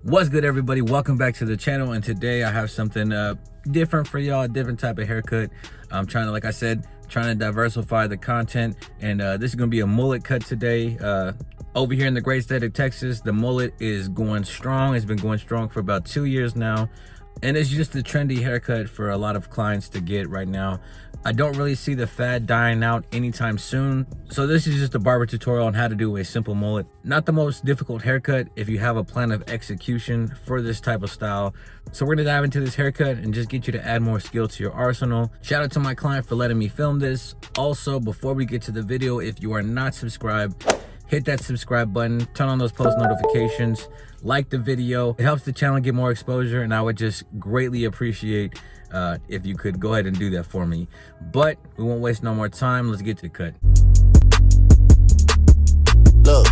What's good, everybody? Welcome back to the channel, and today I have something different for y'all, a different type of haircut. I'm trying to, like I said, trying to diversify the content, and this is gonna be a mullet cut today. Over here in the great state of Texas, the mullet is going strong. It's been going strong for about 2 years now, and it's just a trendy haircut for a lot of clients to get right now. I don't really see the fad dying out anytime soon. So this is just a barber tutorial on how to do a simple mullet. Not the most difficult haircut if you have a plan of execution for this type of style. So we're gonna dive into this haircut and just get you to add more skill to your arsenal. Shout out to my client for letting me film this. Also, before we get to the video, if you are not subscribed, hit that subscribe button, turn on those post notifications, like the video. It helps the channel get more exposure, and I would just greatly appreciate if you could go ahead and do that for me. But we won't waste no more time. Let's get to the cut. Look,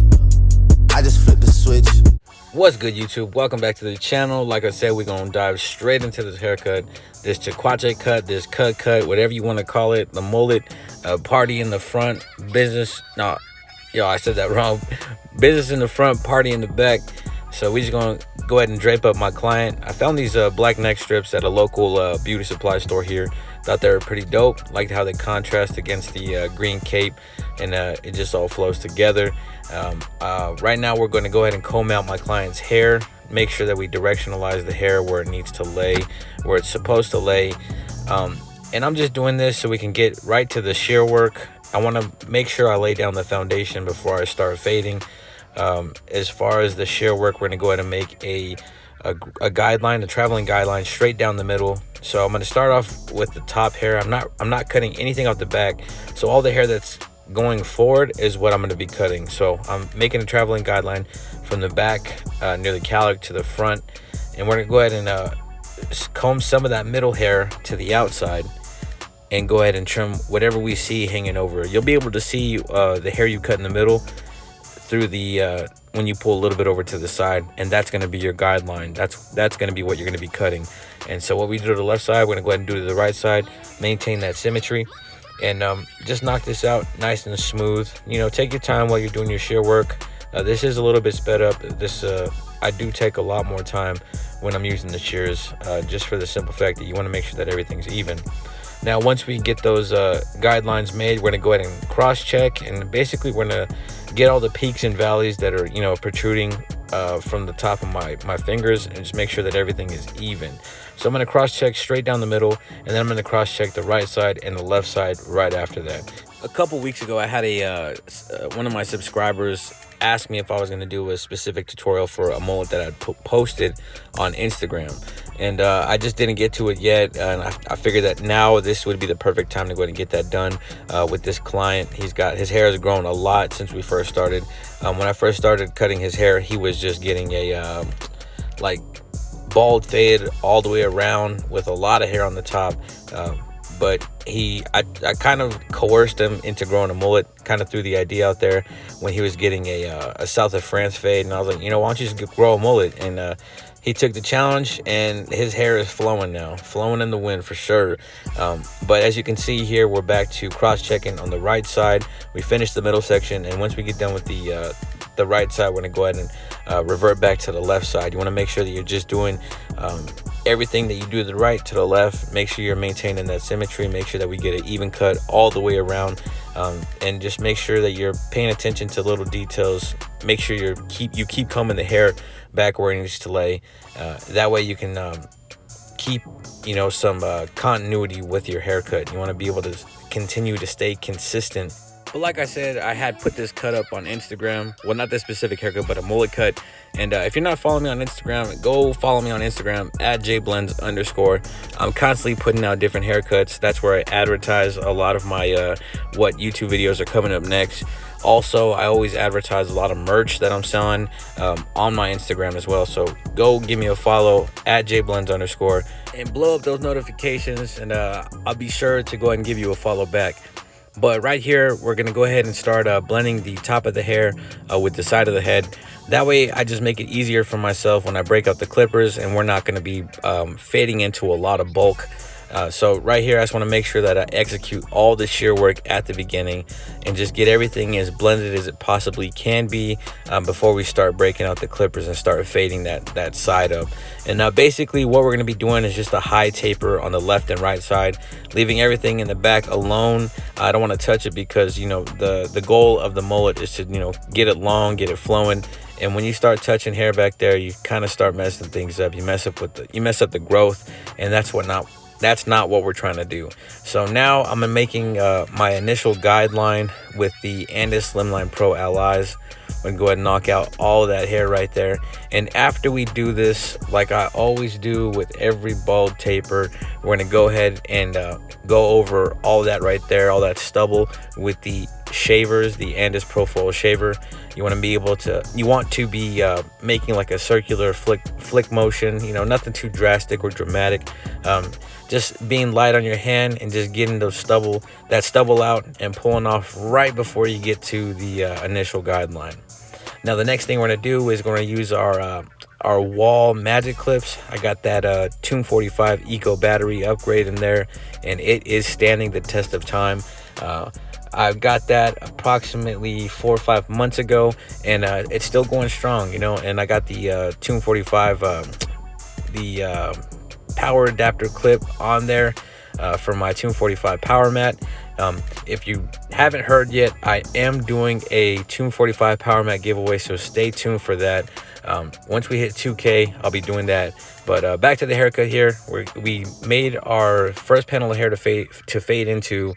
I just flipped the switch. What's good, YouTube? Welcome back to the channel. Like I said, we're gonna dive straight into this haircut, this Takuache cut, this cut, whatever you want to call it, the mullet, party in the front, business. No, yo, I said that wrong. Business in the front, party in the back. So we're just gonna go ahead and drape up my client. I found these black neck strips at a local beauty supply store here. Thought they were pretty dope. Liked how they contrast against the green cape, and it just all flows together. Right now we're gonna go ahead and comb out my client's hair. Make sure that we directionalize the hair where it needs to lay, where it's supposed to lay. And I'm just doing this so we can get right to the shear work. I wanna make sure I lay down the foundation before I start fading. As far as the shear work, we're gonna go ahead and make a guideline, a traveling guideline straight down the middle. So I'm gonna start off with the top hair. I'm not cutting anything off the back. So all the hair that's going forward is what I'm gonna be cutting. So I'm making a traveling guideline from the back near the cowlick to the front, and we're gonna go ahead and comb some of that middle hair to the outside and go ahead and trim whatever we see hanging over. You'll be able to see the hair you cut in the middle through the when you pull a little bit over to the side, and that's going to be your guideline. That's going to be what you're going to be cutting. And so what we do to the left side, we're going to go ahead and do to the right side, maintain that symmetry, and just knock this out nice and smooth. You know, take your time while you're doing your shear work. This is a little bit sped up. This I do take a lot more time when I'm using the shears, just for the simple fact that you want to make sure that everything's even. Now, once we get those guidelines made, we're gonna go ahead and cross check, and basically we're gonna get all the peaks and valleys that are, you know, protruding from the top of my fingers, and just make sure that everything is even. So I'm gonna cross check straight down the middle, and then I'm gonna cross check the right side and the left side right after that. A couple weeks ago, I had one of my subscribers asked me if I was going to do a specific tutorial for a mullet that I'd posted on Instagram, and I just didn't get to it yet, and I figured that now this would be the perfect time to go ahead and get that done with this client. His hair has grown a lot since we first started. When I first started cutting his hair, he was just getting a like bald fade all the way around with a lot of hair on the top. But I kind of coerced him into growing a mullet, kind of threw the idea out there when he was getting a South of France fade, and I was like, you know, why don't you just grow a mullet? And he took the challenge, and his hair is flowing now, flowing in the wind for sure. But as you can see here, we're back to cross-checking on the right side. We finished the middle section, and once we get done with the right side, we're gonna go ahead and revert back to the left side. You want to make sure that you're just doing everything that you do to the right to the left. Make sure you're maintaining that symmetry. Make sure that we get an even cut all the way around, and just make sure that you're paying attention to little details. Make sure you keep combing the hair back where it needs to lay. That way you can keep, you know, some continuity with your haircut. You want to be able to continue to stay consistent. But like I said, I had put this cut up on Instagram. Well, not this specific haircut, but a mullet cut. And if you're not following me on Instagram, go follow me on Instagram at jblends_. I'm constantly putting out different haircuts. That's where I advertise a lot of my what YouTube videos are coming up next. Also, I always advertise a lot of merch that I'm selling on my Instagram as well. So go give me a follow at jblends_ and blow up those notifications, and I'll be sure to go ahead and give you a follow back. But right here, we're gonna go ahead and start blending the top of the hair with the side of the head. That way I just make it easier for myself when I break out the clippers, and we're not gonna be fading into a lot of bulk. So right here, I just want to make sure that I execute all the shear work at the beginning and just get everything as blended as it possibly can be before we start breaking out the clippers and start fading that side up. And now basically what we're going to be doing is just a high taper on the left and right side, leaving everything in the back alone. I don't want to touch it because, you know, the goal of the mullet is to, you know, get it long, get it flowing. And when you start touching hair back there, you kind of start messing things up. You mess up the growth, and that's not what we're trying to do. So now I'm making my initial guideline with the Andes Slimline Pro Allies. I'm gonna go ahead and knock out all of that hair right there. And after we do this, like I always do with every bald taper, we're gonna go ahead and go over all that right there, all that stubble with the shavers, the Andes Profile shaver. You want to be making like a circular flick motion, you know, nothing too drastic or dramatic. Just being light on your hand and just getting that stubble out and pulling off right before you get to the initial guideline. Now the next thing we're going to do is going to use our wall magic clips. I got that Tune 45 Eco battery upgrade in there, and it is standing the test of time. I got that approximately 4 or 5 months ago, and it's still going strong, you know. And I got the Tune 45 power adapter clip on there for my Tune 45 power mat. If you haven't heard yet, I am doing a Tune 45 power mat giveaway, so stay tuned for that. Once we hit 2K, I'll be doing that. But back to the haircut here. We made our first panel of hair to fade into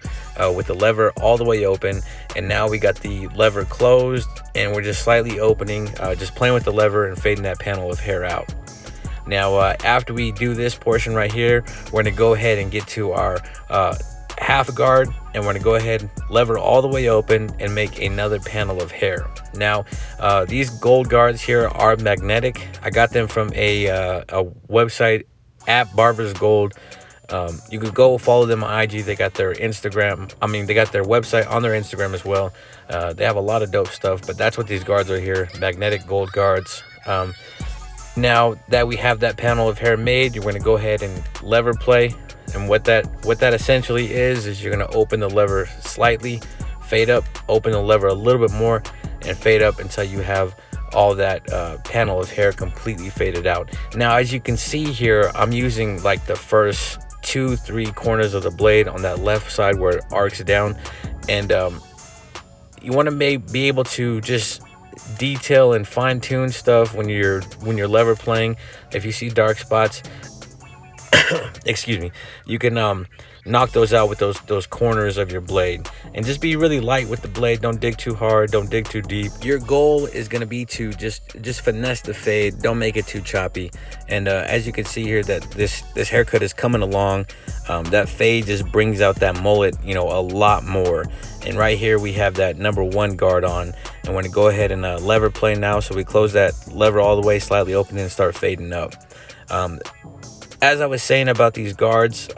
with the lever all the way open, and now we got the lever closed and we're just slightly opening, just playing with the lever and fading that panel of hair out. Now after we do this portion right here, we're gonna go ahead and get to our half guard, and we're gonna go ahead, lever all the way open, and make another panel of hair. Now these gold guards here are magnetic. I got them from a website at Barbers Gold. You could go follow them on IG. They got their Instagram, they got their website on their Instagram as well. They have a lot of dope stuff, but that's what these guards are here, magnetic gold guards. Now that we have that panel of hair made, you're going to go ahead and lever play. And what that essentially is you're going to open the lever slightly, fade up, open the lever a little bit more, and fade up until you have all that panel of hair completely faded out. Now, as you can see here, I'm using like the first 2-3 corners of the blade on that left side where it arcs down. And you want to be able to just detail and fine-tune stuff when you're lever playing. If you see dark spots, excuse me, you can knock those out with those corners of your blade, and just be really light with the blade. Don't dig too hard, don't dig too deep. Your goal is going to be to just finesse the fade, don't make it too choppy. And as you can see here, that this haircut is coming along. That fade just brings out that mullet, you know, a lot more. And right here we have that number 1 guard on, and we're going to go ahead and lever play now. So we close that lever all the way, slightly open, and start fading up. As I was saying about these guards,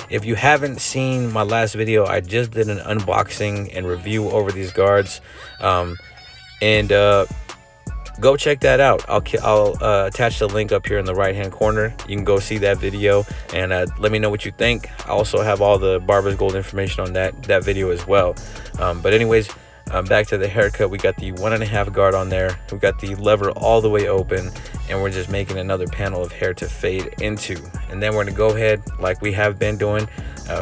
if you haven't seen my last video, I just did an unboxing and review over these guards, and go check that out. I'll attach the link up here in the right hand corner. You can go see that video and let me know what you think. I also have all the Barbers Gold information on that video as well. But anyways, back to the haircut. We got the 1.5 guard on there. We got the lever all the way open, and we're just making another panel of hair to fade into. And then we're gonna go ahead, like we have been doing,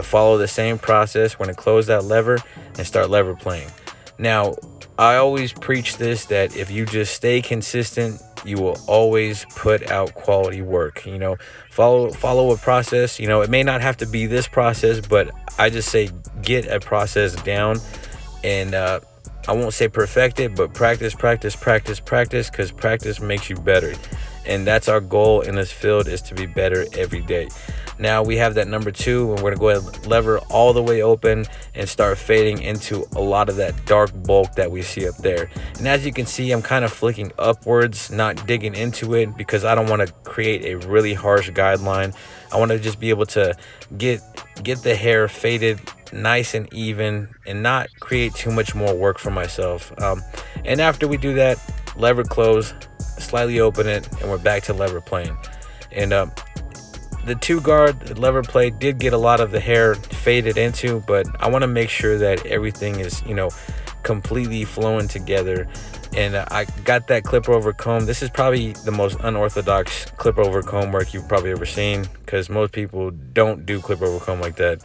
follow the same process. We're gonna close that lever and start lever playing. Now, I always preach this, that if you just stay consistent, you will always put out quality work. You know, follow a process. You know, it may not have to be this process, but I just say get a process down, and I won't say perfect it, but practice, because practice makes you better. And that's our goal in this field, is to be better every day. Now we have that number 2, and we're gonna go ahead and lever all the way open and start fading into a lot of that dark bulk that we see up there. And as you can see, I'm kind of flicking upwards, not digging into it, because I don't want to create a really harsh guideline. I want to just be able to get the hair faded nice and even and not create too much more work for myself. And after we do that, lever close, slightly open it, and we're back to lever playing. And The 2-guard lever plate did get a lot of the hair faded into, but I want to make sure that everything is, you know, completely flowing together. And I got that clipper over comb. This is probably the most unorthodox clipper over comb work you've probably ever seen, because most people don't do clipper over comb like that.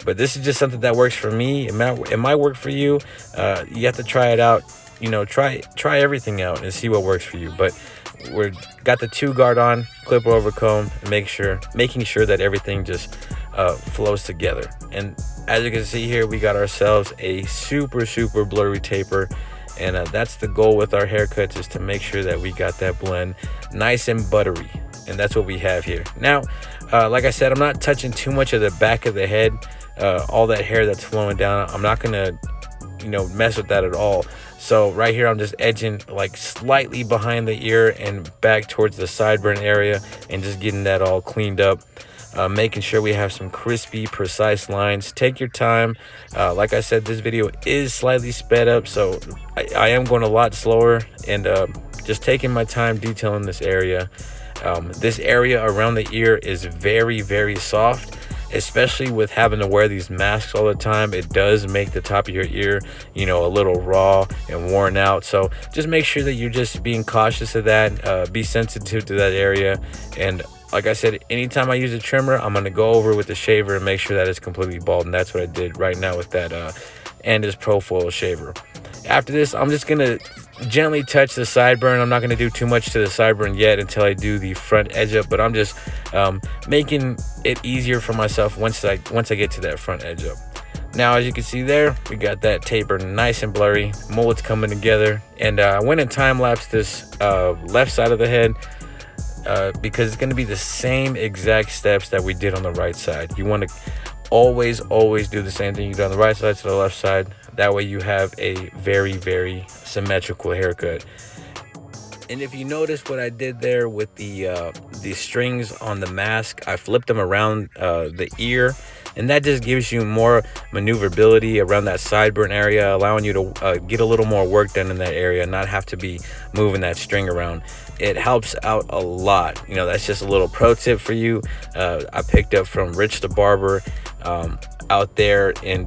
But this is just something that works for me. It might work for you. You have to try it out. You know, try everything out and see what works for you. But we're got the 2-guard on, clipper over comb, and making sure that everything just flows together. And as you can see here, we got ourselves a super blurry taper. And that's the goal with our haircuts, is to make sure that we got that blend nice and buttery. And that's what we have here. Now, like I said, I'm not touching too much of the back of the head. All that hair that's flowing down, I'm not gonna, you know, mess with that at all. So right here, I'm just edging like slightly behind the ear and back towards the sideburn area, and just getting that all cleaned up. Making sure we have some crispy, precise lines. Take your time. Like I said, this video is slightly sped up, so I am going a lot slower, and just taking my time detailing this area. This area around the ear is very soft, especially with having to wear these masks all the time. It does make the top of your ear, you know, a little raw and worn out. So just make sure that you're just being cautious of that. Be sensitive to that area. And like I said, anytime I use a trimmer, I'm going to go over with the shaver and make sure that it's completely bald. And that's what I did right now with that Andis Pro Foil shaver. After this, I'm just going to gently touch the sideburn. I'm not going to do too much to the sideburn yet until I do the front edge up, but I'm just making it easier for myself once I get to that front edge up. Now, as you can see there, we got that taper nice and blurry. Mullet's coming together. And I went and time-lapsed this left side of the head, because it's going to be the same exact steps that we did on the right side. You want to always do the same thing you do on the right side to the left side. That way you have a very symmetrical haircut. And if you notice what I did there with the strings on the mask, I flipped them around the ear, and that just gives you more maneuverability around that sideburn area, allowing you to get a little more work done in that area, not have to be moving that string around. It helps out a lot. You know, that's just a little pro tip for you. I picked up from Rich the Barber out there in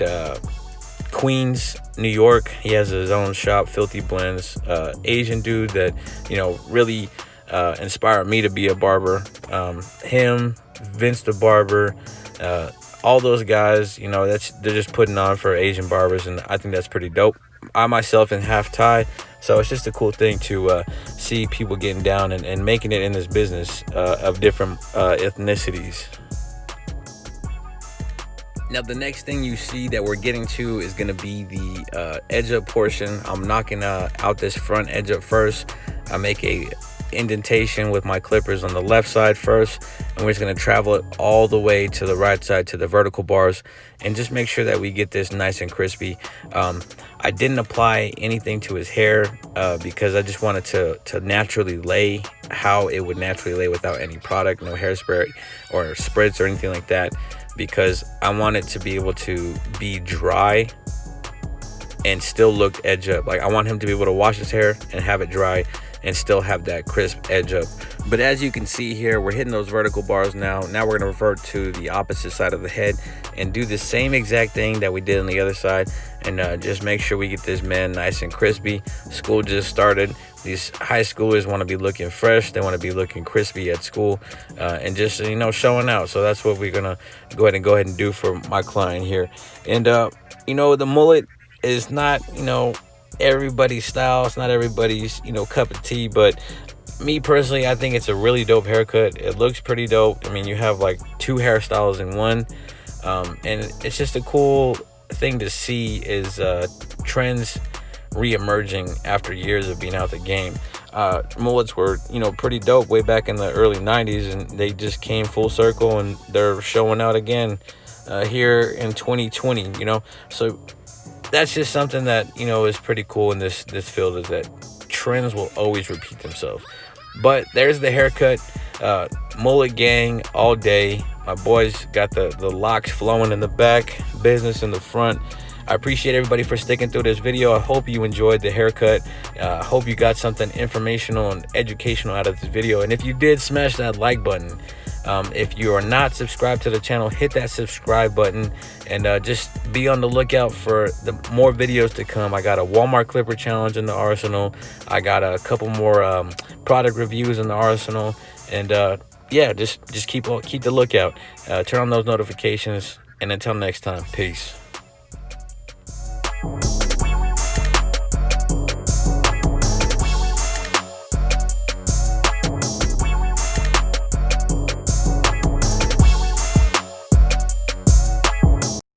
Queens, New York. He has his own shop, Filthy Blends. Asian dude that, you know, really inspired me to be a barber. Him, Vince the Barber, all those guys, you know, they're just putting on for Asian barbers, and I think that's pretty dope. I myself am half Thai, so it's just a cool thing to see people getting down and making it in this business of different ethnicities. Now, the next thing you see that we're getting to is going to be the edge up portion. I'm knocking out this front edge up first. I make a indentation with my clippers on the left side first, and we're just going to travel it all the way to the right side to the vertical bars, and just make sure that we get this nice and crispy. I didn't apply anything to his hair because I just wanted to naturally lay how it would naturally lay without any product, no hairspray or spritz or anything like that, because I want it to be able to be dry and still look edge up. Like, I want him to be able to wash his hair and have it dry and still have that crisp edge up. But as you can see here, we're hitting those vertical bars now. Now we're gonna revert to the opposite side of the head and do the same exact thing that we did on the other side, and just make sure we get this man nice and crispy. School just started. These high schoolers want to be looking fresh. They want to be looking crispy at school, and just, you know, showing out. So that's what we're gonna go ahead and do for my client here. And you know, the mullet is not, you know, everybody's style. It's not everybody's, you know, cup of tea, but me personally, I think it's a really dope haircut. It looks pretty dope. I mean, you have like 2 hairstyles in one, and it's just a cool thing to see is trends re-emerging after years of being out the game. Mullets were, you know, pretty dope way back in the early 90s, and they just came full circle, and they're showing out again here in 2020, you know. So that's just something that, you know, is pretty cool in this field, is that trends will always repeat themselves. But there's the haircut. Mullet gang all day. My boys got the locks flowing in the back, business in the front. I appreciate everybody for sticking through this video. I hope you enjoyed the haircut. I hope you got something informational and educational out of this video. And if you did, smash that like button. If you are not subscribed to the channel, hit that subscribe button, and just be on the lookout for the more videos to come. I got a Walmart clipper challenge in the arsenal. I got a couple more product reviews in the arsenal, and yeah, just keep the lookout. Turn on those notifications, and until next time, peace.